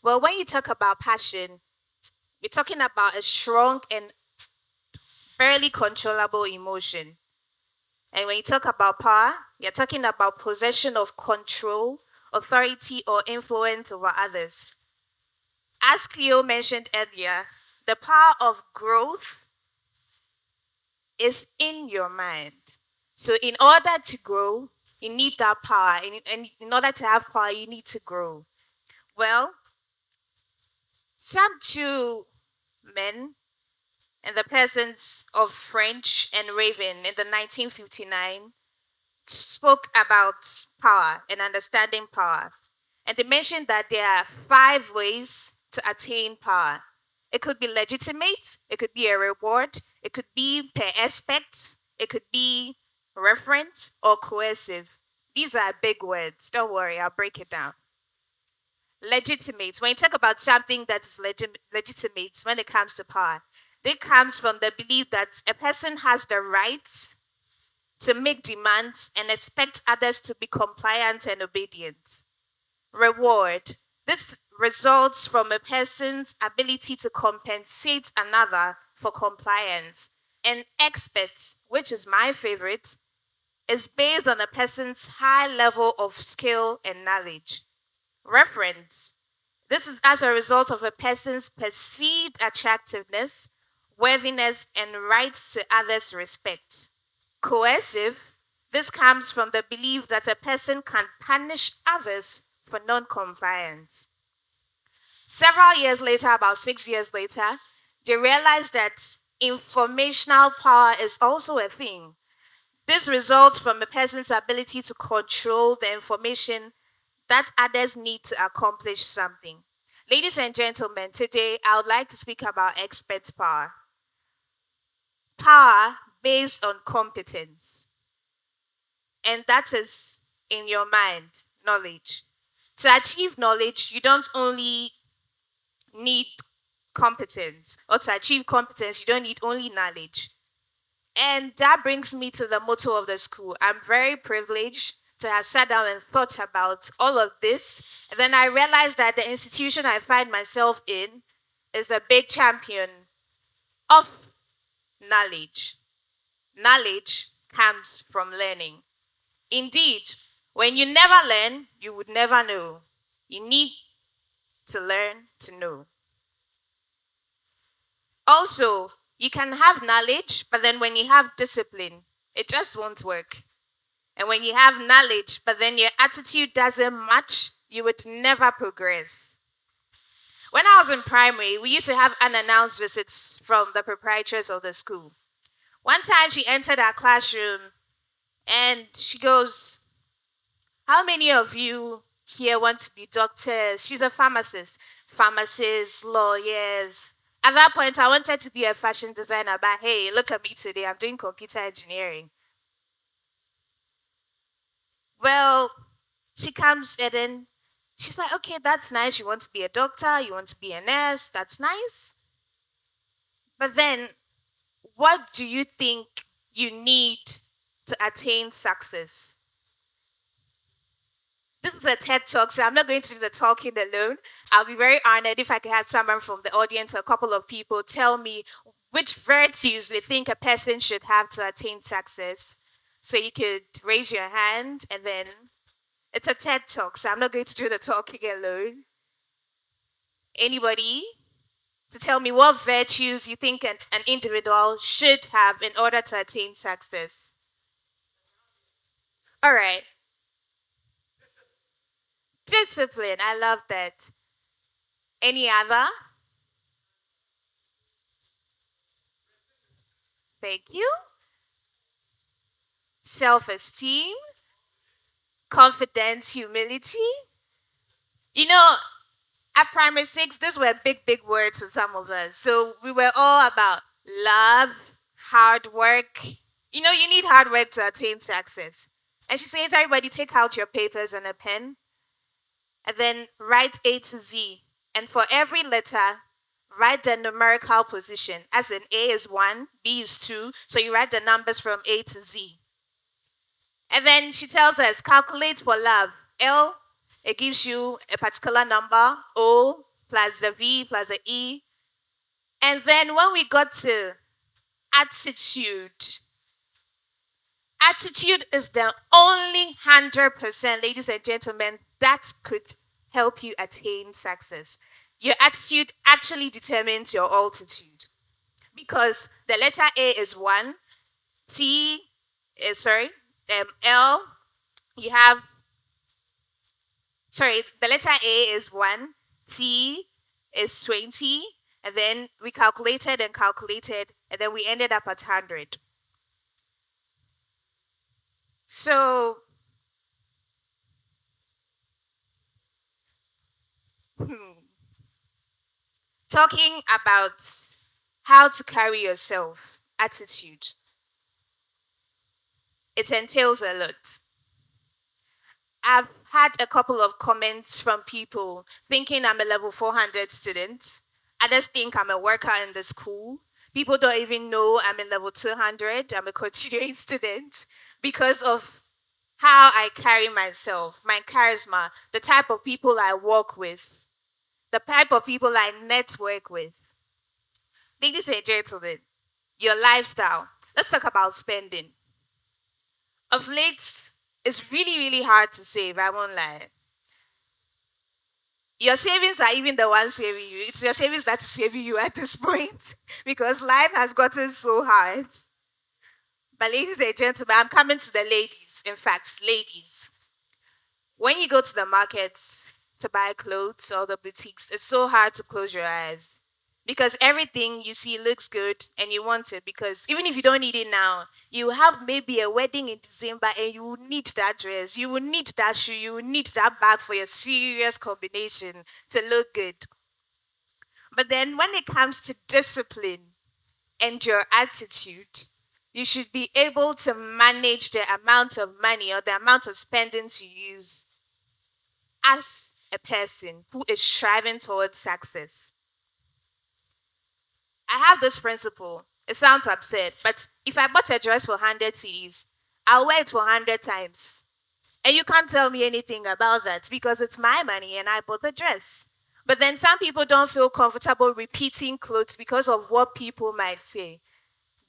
Well, when you talk about passion, we're talking about a strong and barely controllable emotion. And when you talk about power, you're talking about possession of control, authority, or influence over others. As Cleo mentioned earlier, the power of growth is in your mind. So, in order to grow, you need that power. And in order to have power, you need to grow. Well, some two men in the presence of French and Raven in the 1959 spoke about power and understanding power. And they mentioned that there are 5 ways to attain power. It could be legitimate, it could be a reward, it could be per aspect, it could be referent or coercive. These are big words. Don't worry, I'll break it down. Legitimate. When you talk about something that is legitimate when it comes to power, it comes from the belief that a person has the right to make demands and expect others to be compliant and obedient. Reward. This results from a person's ability to compensate another for compliance. And expert, which is my favorite, is based on a person's high level of skill and knowledge. Reference. This is as a result of a person's perceived attractiveness, worthiness, and right to others' respect. Coercive. This comes from the belief that a person can punish others for non compliance. Several years later, about 6 years later, they realized that informational power is also a thing. This results from a person's ability to control the information that others need to accomplish something. Ladies and gentlemen, today I would like to speak about expert power. Power based on competence. And that is in your mind, knowledge. To achieve knowledge, you don't only need competence, or to achieve competence, you don't need only knowledge. And that brings me to the motto of the school. I'm very privileged to have sat down and thought about all of this. And then I realized that the institution I find myself in is a big champion of knowledge. Knowledge comes from learning. Indeed, when you never learn, you would never know. You need to learn to know. Also, you can have knowledge, but then when you have discipline, it just won't work. And when you have knowledge, but then your attitude doesn't match, you would never progress. When I was in primary, we used to have unannounced visits from the proprietors of the school. One time she entered our classroom and she goes, "How many of you here want to be doctors?" She's a pharmacist. Pharmacists, lawyers. At that point, I wanted to be a fashion designer, but hey, look at me today. I'm doing computer engineering. Well, she comes and then she's like, "Okay, that's nice. You want to be a doctor, you want to be a nurse. That's nice. But then, what do you think you need to attain success?" This is a TED Talk, so I'm not going to do the talking alone. I'll be very honored if I could have someone from the audience, a couple of people, tell me which virtues they think a person should have to attain success. So you could raise your hand, and then it's a TED Talk, so I'm not going to do the talking alone. Anybody to tell me what virtues you think an individual should have in order to attain success? All right. Discipline. I love that. Any other? Thank you. Self esteem, confidence, humility. You know, at primary six, these were big, big words for some of us. So we were all about love, hard work. You know, you need hard work to attain success. And she says, everybody take out your papers and a pen and then write A to Z. And for every letter, write the numerical position. As in A is 1, B is 2. So you write the numbers from A to Z. And then she tells us, calculate for love. L, it gives you a particular number. O, plus the V plus the E. And then when we got to attitude, attitude is the only 100%, ladies and gentlemen, that could help you attain success. Your attitude actually determines your altitude because the letter A is 1, T is, L, you have, the letter A is 1, T is 20, and then we calculated and calculated, and then we ended up at 100. So, talking about how to carry yourself, attitude, it entails a lot. I've had a couple of comments from people thinking I'm a level 400 student. Others think I'm a worker in the school. People don't even know I'm in level 200. I'm a continuing student because of how I carry myself, my charisma, the type of people I work with, the type of people I network with. Ladies and gentlemen, your lifestyle. Let's talk about spending. Of late, it's really, really hard to save, I won't lie. Your savings are even the ones saving you. It's your savings that is saving you at this point because life has gotten so hard. But ladies and gentlemen, I'm coming to the ladies. In fact, ladies, when you go to the markets to buy clothes or the boutiques, it's so hard to close your eyes because everything you see looks good and you want it because even if you don't need it now, you have maybe a wedding in December and you will need that dress, you will need that shoe, you will need that bag for your serious combination to look good. But then when it comes to discipline and your attitude, you should be able to manage the amount of money or the amount of spending to use as a person who is striving towards success. I have this principle. It sounds absurd, but if I bought a dress for 100 CDs, I'll wear it for 100 times. And you can't tell me anything about that because it's my money and I bought the dress. But then some people don't feel comfortable repeating clothes because of what people might say.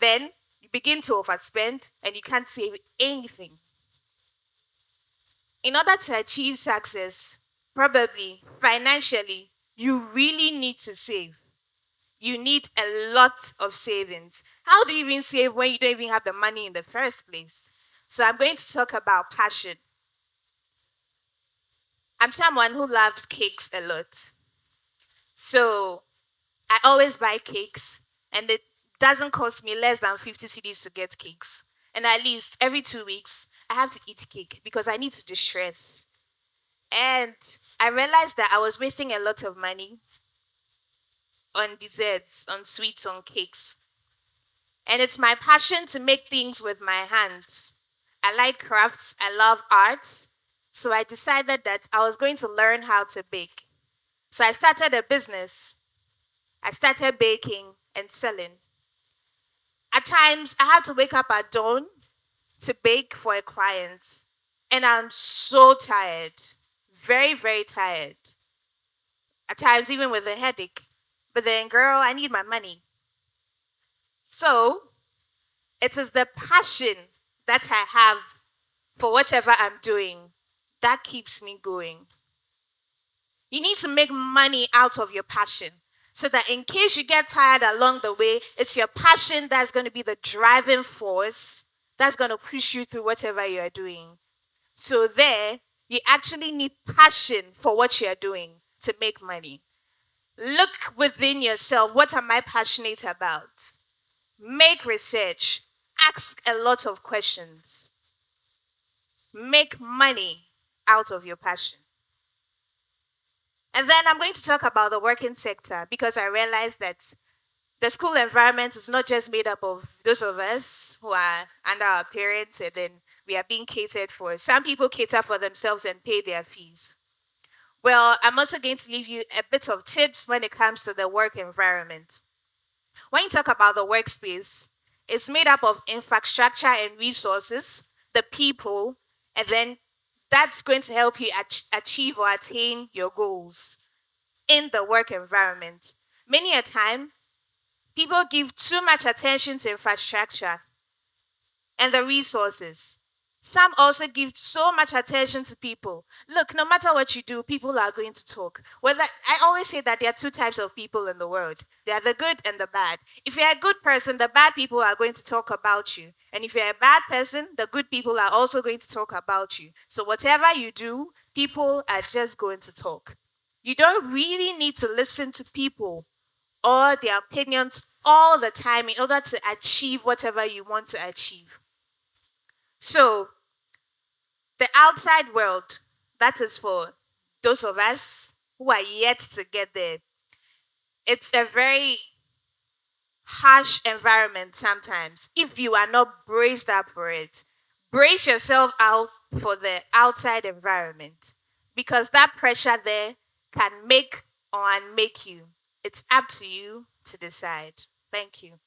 Then you begin to overspend and you can't save anything. In order to achieve success, probably financially, you really need to save. You need a lot of savings. How do you even save when you don't even have the money in the first place? So I'm going to talk about passion. I'm someone who loves cakes a lot. So I always buy cakes and it doesn't cost me less than 50 CDs to get cakes. And at least every 2 weeks, I have to eat cake because I need to distress. And I realized that I was wasting a lot of money on desserts, on sweets, on cakes. And it's my passion to make things with my hands. I like crafts, I love art. So I decided that I was going to learn how to bake. So I started a business. I started baking and selling. At times, I had to wake up at dawn to bake for a client. And I'm so tired. Very, very tired. At times, even with a headache. But then, girl, I need my money. So, it is the passion that I have for whatever I'm doing that keeps me going. You need to make money out of your passion so that in case you get tired along the way, it's your passion that's going to be the driving force that's going to push you through whatever you are doing. So, there, you actually need passion for what you are doing to make money. Look within yourself. What am I passionate about? Make research. Ask a lot of questions. Make money out of your passion. And then I'm going to talk about the working sector because I realized that the school environment is not just made up of those of us who are under our parents and then we are being catered for. Some people cater for themselves and pay their fees. Well, I'm also going to leave you a bit of tips when it comes to the work environment. When you talk about the workspace, it's made up of infrastructure and resources, the people, and then that's going to help you achieve or attain your goals. in the work environment. Many a time, people give too much attention to infrastructure and the resources. Some also give so much attention to people. Look, no matter what you do, people are going to talk. Whether I always say that there are two types of people in the world. There are the good and the bad. If you're a good person, the bad people are going to talk about you. And if you're a bad person, the good people are also going to talk about you. So whatever you do, people are just going to talk. You don't really need to listen to people or their opinions all the time in order to achieve whatever you want to achieve. So, the outside world, that is for those of us who are yet to get there. It's a very harsh environment sometimes if you are not braced up for it. Brace yourself out for the outside environment because that pressure there can make or unmake you. It's up to you to decide. Thank you.